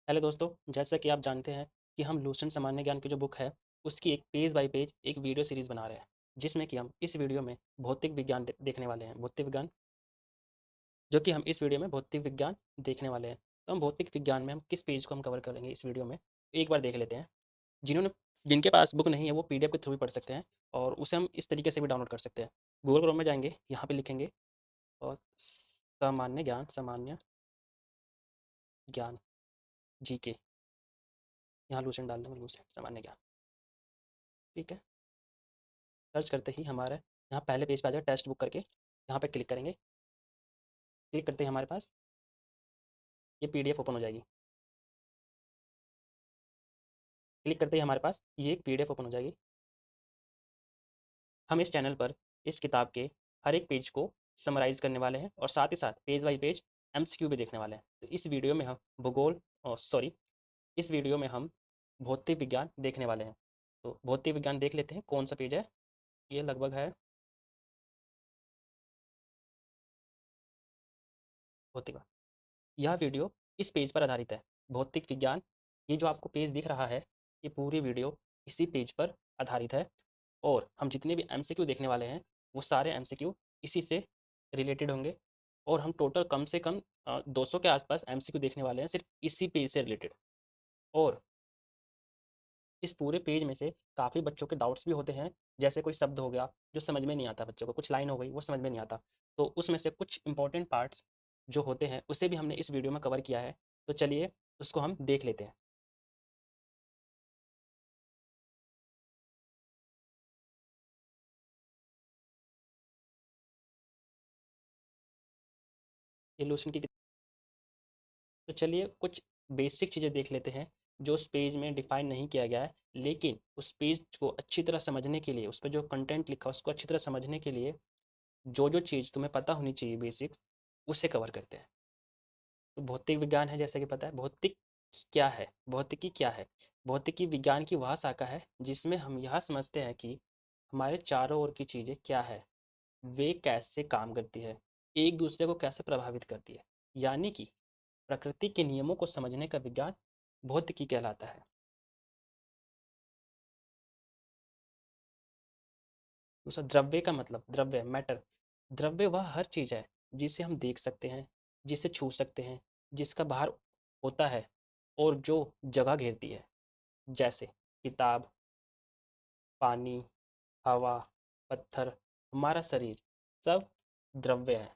Hello दोस्तों, जैसा कि आप जानते हैं कि हम लूसेंट सामान्य ज्ञान की जो बुक है, उसकी एक पेज बाय पेज एक वीडियो सीरीज़ बना रहे हैं, जिसमें कि हम इस वीडियो में भौतिक विज्ञान देखने वाले हैं। भौतिक विज्ञान जो कि हम इस वीडियो में भौतिक विज्ञान देखने वाले हैं। तो हम भौतिक विज्ञान में हम किस पेज को हम कवर करेंगे इस वीडियो में, एक बार देख लेते हैं। जिन्होंने जिनके पास बुक नहीं है वो पीडीएफ के थ्रू भी पढ़ सकते हैं और उसे हम इस तरीके से भी डाउनलोड कर सकते हैं। गूगल क्रोम में जाएंगे, यहाँ पे लिखेंगे और सामान्य ज्ञान जीके, यहाँ लूसेंट डाल देंगे, लूसेंट सामान्य ज्ञान। ठीक है, सर्च करते ही हमारे यहाँ पहले पेज पे आ जाए, टेक्स्ट बुक करके यहाँ पे क्लिक करेंगे। क्लिक करते ही हमारे पास ये पीडीएफ ओपन हो जाएगी। क्लिक करते ही हमारे पास ये एक पीडीएफ ओपन हो जाएगी। हम इस चैनल पर इस किताब के हर एक पेज को समराइज़ करने वाले हैं और साथ ही साथ पेज बाय पेज एमसीक्यू भी देखने वाले हैं। तो इस वीडियो में हम इस वीडियो में हम भौतिक विज्ञान देखने वाले हैं। तो भौतिक विज्ञान देख लेते हैं कौन सा पेज है। ये लगभग है भौतिक। यह वीडियो इस पेज पर आधारित है, भौतिक विज्ञान। ये जो आपको पेज दिख रहा है, ये पूरी वीडियो इसी पेज पर आधारित है और हम जितने भी एमसीक्यू देखने वाले हैं, वो सारे एमसीक्यू इसी से रिलेटेड होंगे और हम टोटल कम से कम 200 के आसपास एमसीक्यू देखने वाले हैं सिर्फ इसी पेज से रिलेटेड। और इस पूरे पेज में से काफ़ी बच्चों के डाउट्स भी होते हैं, जैसे कोई शब्द हो गया जो समझ में नहीं आता बच्चों को, कुछ लाइन हो गई वो समझ में नहीं आता, तो उसमें से कुछ इंपॉर्टेंट पार्ट्स जो होते हैं उसे भी हमने इस वीडियो में कवर किया है। तो चलिए उसको हम देख लेते हैं। ये लूसेंट की तो चलिए कुछ बेसिक चीज़ें देख लेते हैं जो उस पेज में डिफाइन नहीं किया गया है, लेकिन उस पेज को अच्छी तरह समझने के लिए, उस पर जो कंटेंट लिखा है उसको अच्छी तरह समझने के लिए जो जो चीज़ तुम्हें पता होनी चाहिए बेसिक्स, उसे कवर करते हैं। तो भौतिक विज्ञान है, जैसे कि पता है भौतिक क्या है, भौतिकी क्या है। भौतिकी विज्ञान की वह शाखा है जिसमें हम यह समझते हैं कि हमारे चारों ओर की चीज़ें क्या है, वे कैसे काम करती है, एक दूसरे को कैसे प्रभावित करती है। यानी कि प्रकृति के नियमों को समझने का विज्ञान भौतिकी कहलाता है। दूसरा द्रव्य का मतलब, द्रव्य मैटर, द्रव्य वह हर चीज़ है जिसे हम देख सकते हैं, जिसे छू सकते हैं, जिसका बाहर होता है और जो जगह घेरती है, जैसे किताब, पानी, हवा, पत्थर, हमारा शरीर, सब द्रव्य है।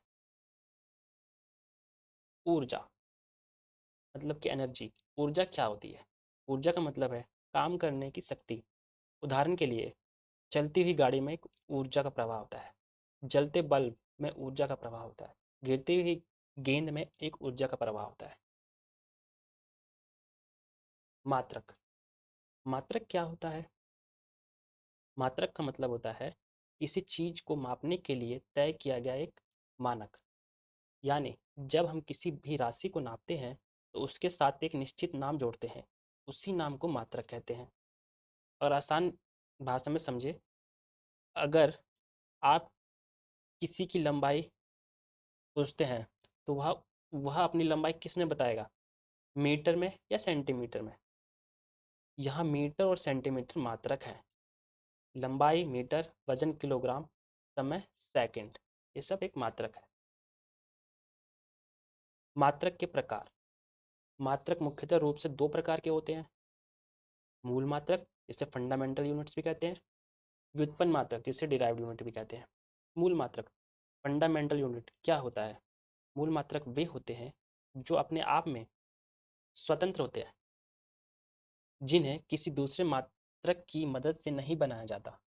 ऊर्जा मतलब कि एनर्जी। ऊर्जा क्या होती है? ऊर्जा का मतलब है काम करने की शक्ति। उदाहरण के लिए चलती हुई गाड़ी में एक ऊर्जा का प्रवाह होता है, जलते बल्ब में ऊर्जा का प्रवाह होता है, गिरती हुई गेंद में एक ऊर्जा का प्रवाह होता है। मात्रक, मात्रक क्या होता है? मात्रक का मतलब होता है किसी चीज को मापने के लिए तय किया गया एक मानक। यानी जब हम किसी भी राशि को नापते हैं तो उसके साथ एक निश्चित नाम जोड़ते हैं, उसी नाम को मात्रक कहते हैं। और आसान भाषा में समझे, अगर आप किसी की लंबाई पूछते हैं तो वह अपनी लंबाई किसने बताएगा, मीटर में या सेंटीमीटर में? यहाँ मीटर और सेंटीमीटर मात्रक है। लंबाई मीटर, वजन किलोग्राम, समय सेकंड, ये सब एक मात्रक है। मात्रक के प्रकार, मात्रक मुख्यतः रूप से दो प्रकार के होते हैं। मूल मात्रक जिसे फंडामेंटल यूनिट्स भी कहते हैं, व्युत्पन्न मात्रक जिसे डिराइव्ड यूनिट भी कहते हैं। मूल मात्रक, फंडामेंटल यूनिट क्या होता है? मूल मात्रक वे होते हैं जो अपने आप में स्वतंत्र होते हैं, जिन्हें किसी दूसरे मात्रक की मदद से नहीं बनाया जाता,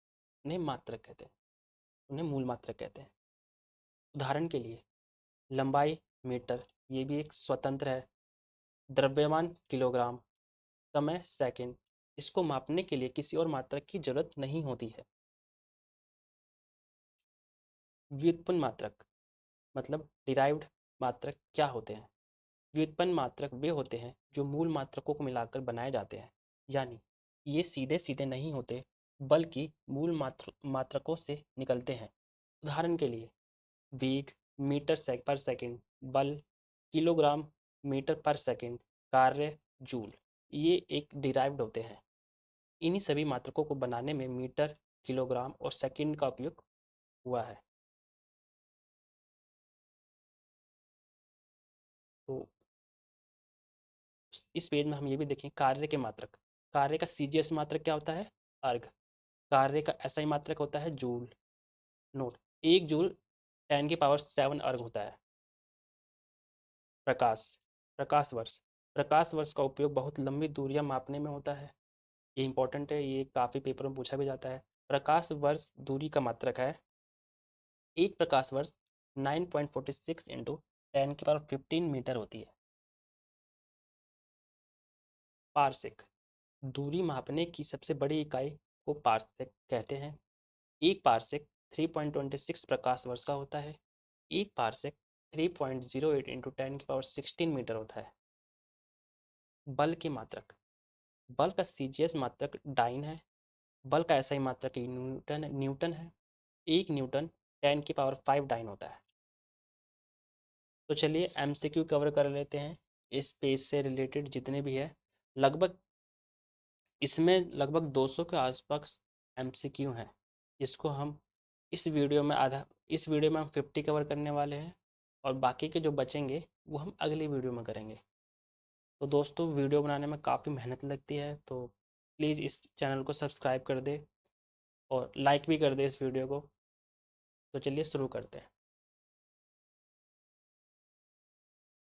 उन्हें मात्रक कहते हैं, उन्हें मूल मात्रक कहते हैं। उदाहरण के लिए लंबाई मीटर, ये भी एक स्वतंत्र है। द्रव्यमान किलोग्राम, समय सेकंड, इसको मापने के लिए किसी और मात्रक की जरूरत नहीं होती है। व्युत्पन्न मात्रक मतलब डिराइव्ड मात्रक क्या होते हैं? व्युत्पन्न मात्रक वे होते हैं जो मूल मात्रकों को मिलाकर बनाए जाते हैं। यानी ये सीधे सीधे नहीं होते, बल्कि मूल मात्रकों से निकलते हैं। उदाहरण के लिए वेग मीटर पर सेकंड, बल किलोग्राम मीटर पर सेकंड, कार्य जूल, ये एक डिराइव्ड होते हैं। इन्हीं सभी मात्रकों को बनाने में मीटर, किलोग्राम और सेकंड का उपयोग हुआ है। तो इस पेज में हम ये भी देखें कार्य के मात्रक। कार्य का सीजीएस मात्रक क्या होता है? अर्घ। कार्य का एसआई मात्रक होता है जूल। नोट, 1 जूल 10⁻7 अर्घ होता है। प्रकाश, प्रकाश वर्ष। प्रकाश वर्ष का उपयोग बहुत लंबी दूरियां मापने में होता है। ये इंपॉर्टेंट है, ये काफ़ी पेपरों में पूछा भी जाता है। प्रकाश वर्ष दूरी का मात्रक है। एक प्रकाश वर्ष 9.46 इंटू 10⁻15 मीटर होती है। पारसेक, दूरी मापने की सबसे बड़ी इकाई को पारसेक कहते हैं। एक पारसेक 3.26 प्रकाश वर्ष का होता है। एक पारसेक 3.08 इंटू 10⁻16 मीटर होता है। बल की मात्रक, बल का सीजीएस मात्रक डाइन है। बल का एसआई मात्रक न्यूटन है। 1 न्यूटन 10⁵ डाइन होता है। तो चलिए एमसीक्यू कवर कर लेते हैं। इस पेज से रिलेटेड जितने भी है, लगभग इसमें लगभग 200 के आसपास एमसीक्यू हैं। इसको हम इस वीडियो में हम 50 कवर करने वाले हैं और बाकी के जो बचेंगे वो हम अगली वीडियो में करेंगे। तो दोस्तों, वीडियो बनाने में काफ़ी मेहनत लगती है, तो प्लीज़ इस चैनल को सब्सक्राइब कर दे और लाइक भी कर दे इस वीडियो को। तो चलिए शुरू करते हैं।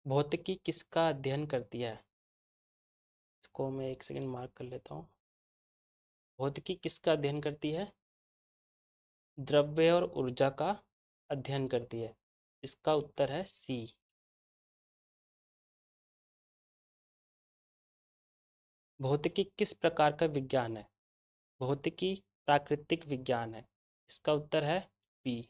भौतिकी किसका अध्ययन करती है? इसको मैं एक सेकंड मार्क कर लेता हूँ। भौतिकी किसका अध्ययन करती है? द्रव्य और ऊर्जा का अध्ययन करती है। इसका उत्तर है सी। भौतिकी किस प्रकार का विज्ञान है? भौतिकी प्राकृतिक विज्ञान है। इसका उत्तर है बी।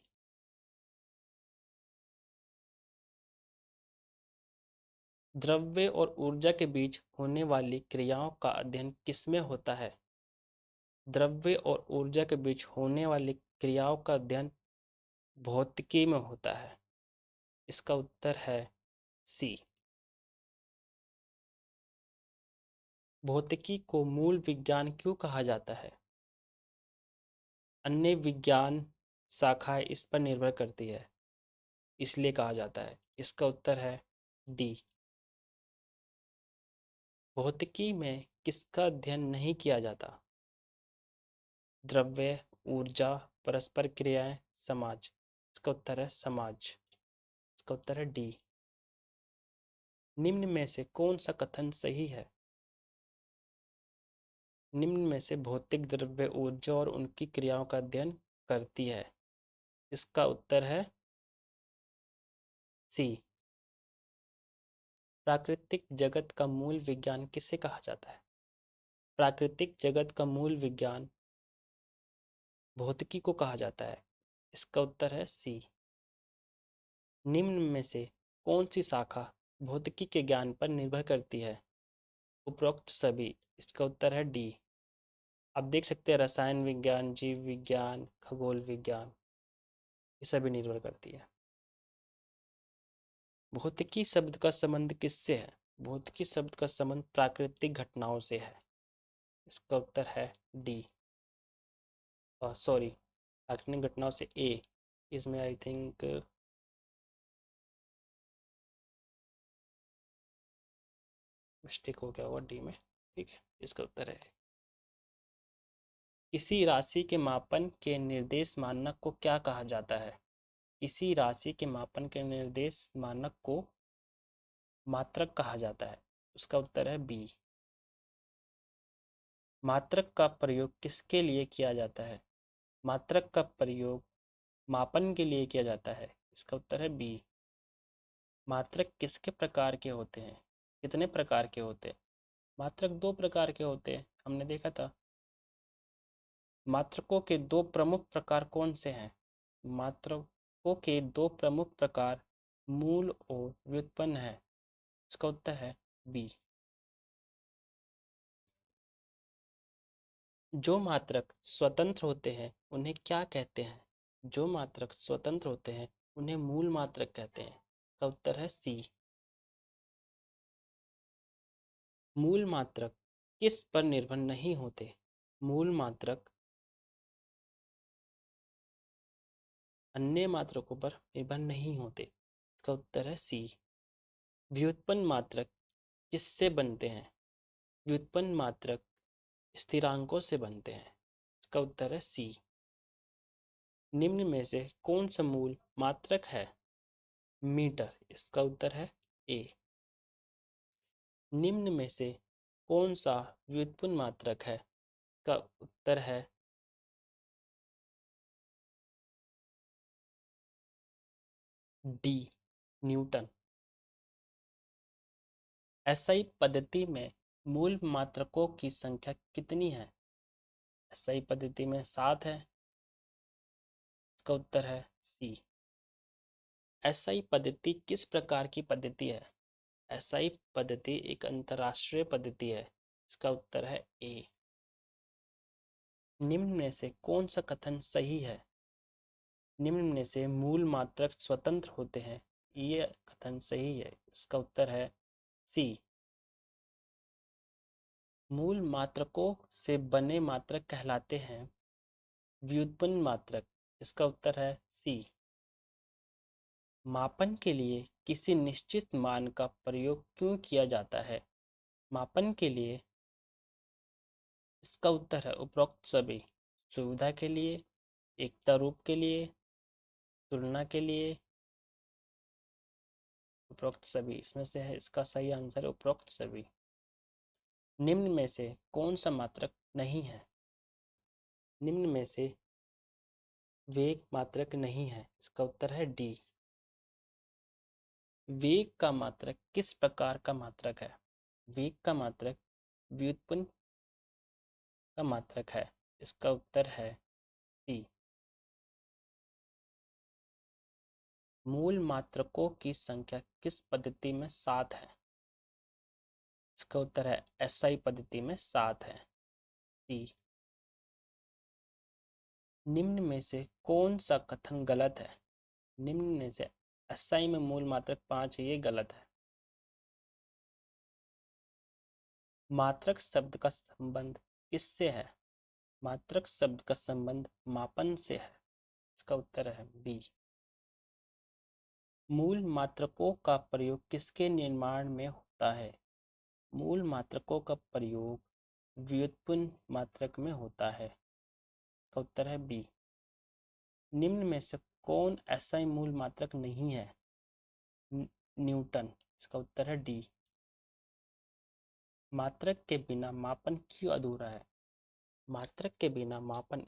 द्रव्य और ऊर्जा के बीच होने वाली क्रियाओं का अध्ययन किसमें होता है? द्रव्य और ऊर्जा के बीच होने वाली क्रियाओं का अध्ययन भौतिकी में होता है। इसका उत्तर है सी। भौतिकी को मूल विज्ञान क्यों कहा जाता है? अन्य विज्ञान शाखाएं इस पर निर्भर करती है, इसलिए कहा जाता है। इसका उत्तर है डी। भौतिकी में किसका अध्ययन नहीं किया जाता? द्रव्य, ऊर्जा, परस्पर क्रियाएं, समाज। इसका उत्तर है समाज। इसका उत्तर है डी। निम्न में से कौन सा कथन सही है? निम्न में से भौतिक द्रव्य ऊर्जा और उनकी क्रियाओं का अध्ययन करती है। इसका उत्तर है सी। प्राकृतिक जगत का मूल विज्ञान किसे कहा जाता है? प्राकृतिक जगत का मूल विज्ञान भौतिकी को कहा जाता है। इसका उत्तर है सी। निम्न में से कौन सी शाखा भौतिकी के ज्ञान पर निर्भर करती है? उपरोक्त सभी। इसका उत्तर है डी। आप देख सकते हैं रसायन विज्ञान, जीव विज्ञान, खगोल विज्ञान, ये सभी निर्भर करती है। भौतिकी शब्द का संबंध किससे है? भौतिकी शब्द का संबंध प्राकृतिक घटनाओं से है। इसका उत्तर है डी। सॉरी, प्राकृतिक घटनाओं से ए। इसमें आई थिंक मिस्टेक हो गया होगा डी में। ठीक है, इसका उत्तर है। किसी राशि के मापन के निर्देश मानक को क्या कहा जाता है? किसी राशि के मापन के निर्देश मानक को मात्रक कहा जाता है। उसका उत्तर है बी। मात्रक का प्रयोग किसके लिए किया जाता है? मात्रक का प्रयोग मापन के लिए किया जाता है। इसका उत्तर है बी। मात्रक किसके प्रकार के होते हैं? कितने प्रकार के होते हैं? मात्रक 2 प्रकार के होते हैं, हमने देखा था। मात्रकों के 2 प्रमुख प्रकार कौन से हैं? मात्रकों के 2 प्रमुख प्रकार मूल और व्युत्पन्न है। इसका उत्तर है बी। जो मात्रक स्वतंत्र होते हैं उन्हें क्या कहते हैं? जो मात्रक स्वतंत्र होते हैं उन्हें मूल मात्रक कहते हैं। इसका उत्तर है सी। मूल मात्रक किस पर निर्भर नहीं होते? मूल मात्रक अन्य मात्रकों पर निर्भर नहीं होते। इसका उत्तर है सी। व्युत्पन्न मात्रक किससे बनते हैं? व्युत्पन्न मात्रक स्थिरांकों से बनते हैं। इसका उत्तर है सी। निम्न में से कौन सा मूल मात्रक है? मीटर। इसका उत्तर है ए। निम्न में से कौन सा व्युत्पन्न मात्रक है? का उत्तर है डी, न्यूटन। एसआई पद्धति में मूल मात्रकों की संख्या कितनी है? एसआई पद्धति में 7 है। इसका उत्तर है सी। एसआई पद्धति किस प्रकार की पद्धति है? एसआई पद्धति एक अंतरराष्ट्रीय पद्धति है। इसका उत्तर है ए। निम्न में से कौन सा कथन सही है? निम्न में से मूल मात्रक स्वतंत्र होते हैं। ये कथन सही है। इसका उत्तर है सी। मूल मात्रकों से बने मात्रक कहलाते हैं व्युत्पन्न मात्रक। इसका उत्तर है सी। मापन के लिए किसी निश्चित मान का प्रयोग क्यों किया जाता है? मापन के लिए इसका उत्तर है उपरोक्त सभी। सुविधा के लिए, एकता रूप के लिए, तुलना के लिए, उपरोक्त सभी। इसमें से है इसका सही आंसर है उपरोक्त सभी। निम्न में से कौन सा मात्रक नहीं है? निम्न में से वेग मात्रक नहीं है। इसका उत्तर है डी। वेग का मात्रक किस प्रकार का मात्रक है? वेग का मात्रक व्युत्पन्न का मात्रक है। इसका उत्तर है सी। मूल मात्रकों की संख्या किस पद्धति में 7 है? इसका उत्तर है एसआई पद्धति में 7 है। सी। निम्न में से कौन सा कथन गलत है? निम्न में से एसआई में मूल मात्रक 5 है, ये गलत है। मात्रक शब्द का संबंध किससे है? मात्रक शब्द का संबंध मापन से है। इसका उत्तर है बी। मूल मात्रकों का प्रयोग किसके निर्माण में होता है? मूल मात्रकों का प्रयोग व्युत्पन्न मात्रक में होता है। इसका उत्तर है बी। निम्न में से कौन एसआई मूल मात्रक नहीं है? न्यूटन। इसका उत्तर है डी। मात्रक के बिना मापन क्यों अधूरा है? मात्रक के बिना मापन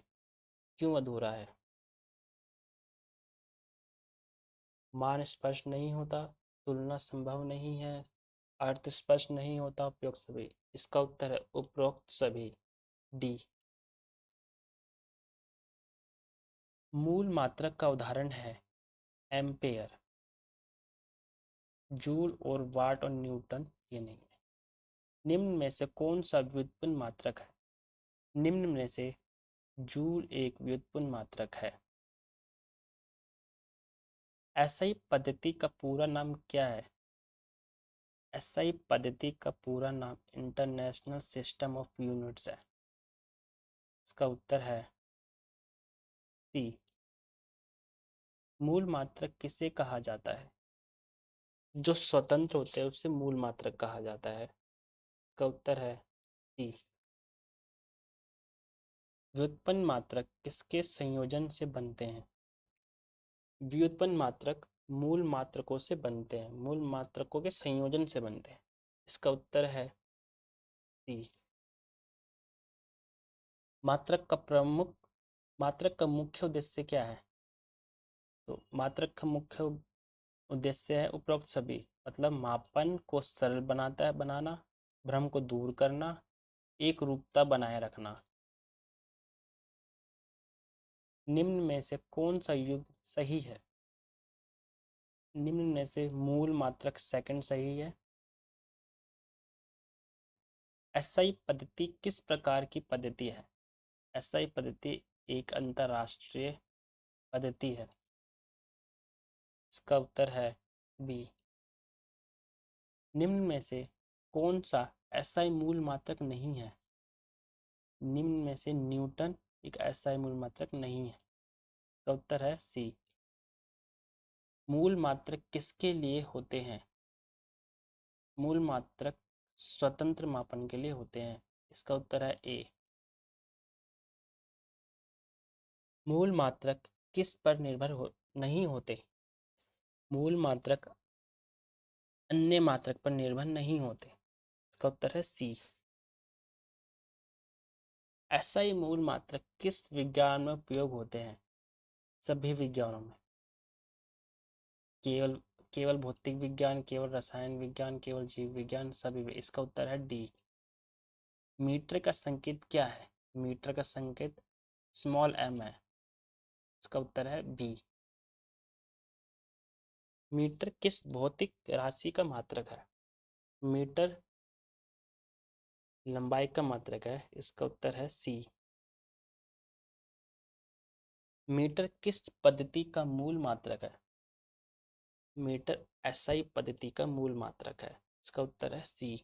क्यों अधूरा है? मान स्पष्ट नहीं होता, तुलना संभव नहीं है, अर्थ स्पष्ट नहीं होता, उपयुक्त सभी। इसका उत्तर है उपरोक्त सभी, डी। मूल मात्रक का उदाहरण है एम्पेयर। जूल और वाट और न्यूटन ये नहीं है। निम्न में से कौन सा व्युत्पन्न मात्रक है? निम्न में से जूल एक व्युत्पन्न मात्रक है। एसआई पद्धति का पूरा नाम क्या है? एसआई पद्धति का पूरा नाम इंटरनेशनल सिस्टम ऑफ यूनिट्स है। इसका उत्तर है सी। मूल मात्रक किसे कहा जाता है? जो स्वतंत्र होते हैं उसे मूल मात्रक कहा जाता है। इसका उत्तर है सी। व्युत्पन्न मात्रक किसके संयोजन से बनते हैं? व्युत्पन्न मात्रक मूल मात्रकों से बनते हैं, मूल मात्रकों के संयोजन से बनते हैं। इसका उत्तर है सी। मात्रक का मुख्य उद्देश्य क्या है? तो मात्रक का मुख्य उद्देश्य है उपरोक्त सभी। मतलब मापन को सरल बनाना, भ्रम को दूर करना, एक रूपता बनाए रखना। निम्न में से कौन सा युग सही है? निम्न में से मूल मात्रक सेकंड सही है। एसआई पद्धति किस प्रकार की पद्धति है? एसआई पद्धति एक अंतरराष्ट्रीय पद्धति है। इसका उत्तर है बी। निम्न में से कौन सा एसआई मूल मात्रक नहीं है। निम्न में से न्यूटन एक एसआई मूल मात्रक नहीं है। तो उत्तर है सी। मूल मात्रक किसके लिए होते हैं? मूल मात्रक स्वतंत्र मापन के लिए होते हैं। इसका उत्तर है ए। मूल मात्रक किस पर नहीं होते? मूल मात्रक अन्य मात्रक पर निर्भर नहीं होते। इसका उत्तर है सी। एसआई मूल मात्रक किस विज्ञान में उपयोग होते हैं? सभी विज्ञानों में। केवल केवल भौतिक विज्ञान, केवल रसायन विज्ञान, केवल जीव विज्ञान, सभी में। इसका उत्तर है डी। मीटर का संकेत क्या है? मीटर का संकेत स्मॉल एम है। इसका उत्तर है बी। मीटर किस भौतिक राशि का मात्रक है? मीटर लंबाई का मात्रक है। इसका उत्तर है सी। मीटर किस पद्धति का मूल मात्रक है? मीटर एसआई पद्धति का मूल मात्रक है। इसका उत्तर है सी।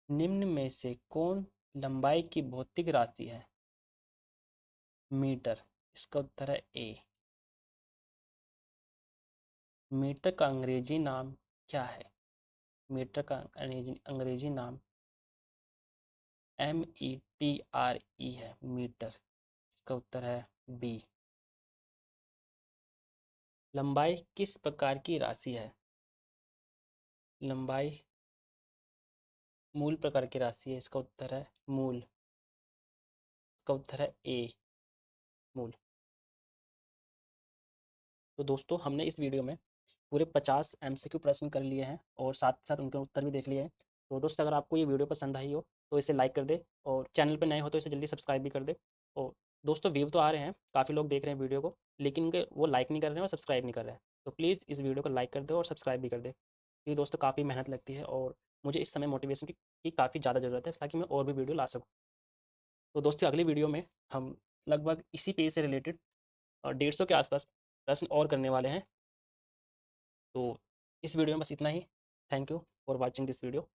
निम्न में से कौन लंबाई की भौतिक राशि है? मीटर। इसका उत्तर है ए। मीटर का अंग्रेजी नाम क्या है? मीटर का अंग्रेजी नाम METRE है, मीटर। इसका उत्तर है बी। लंबाई किस प्रकार की राशि है? लंबाई मूल प्रकार की राशि है। इसका उत्तर है मूल। इसका उत्तर है ए, मूल। तो दोस्तों, हमने इस वीडियो में पूरे 50 MCQ प्रश्न कर लिए हैं और साथ साथ उनके उत्तर भी देख लिए हैं। तो दोस्तों, अगर आपको ये वीडियो पसंद आई हो तो इसे लाइक कर दे, और चैनल पर नए हो तो इसे जल्दी सब्सक्राइब भी कर दे। और दोस्तों, व्यू तो आ रहे हैं, काफ़ी लोग देख रहे हैं वीडियो को, लेकिन उनके वो लाइक नहीं कर रहे हैं और सब्सक्राइब नहीं कर रहे हैं। तो प्लीज़ इस वीडियो को लाइक कर दो और सब्सक्राइब भी कर दे, क्योंकि दोस्तों काफ़ी मेहनत लगती है और मुझे इस समय मोटिवेशन की काफ़ी ज़्यादा ज़रूरत है, ताकि मैं और भी वीडियो ला सकूँ। तो दोस्तों, अगली वीडियो में हम लगभग इसी पेज से रिलेटेड 150 के आसपास प्रश्न और करने वाले हैं। तो इस वीडियो में बस इतना ही। Thank you for watching this video.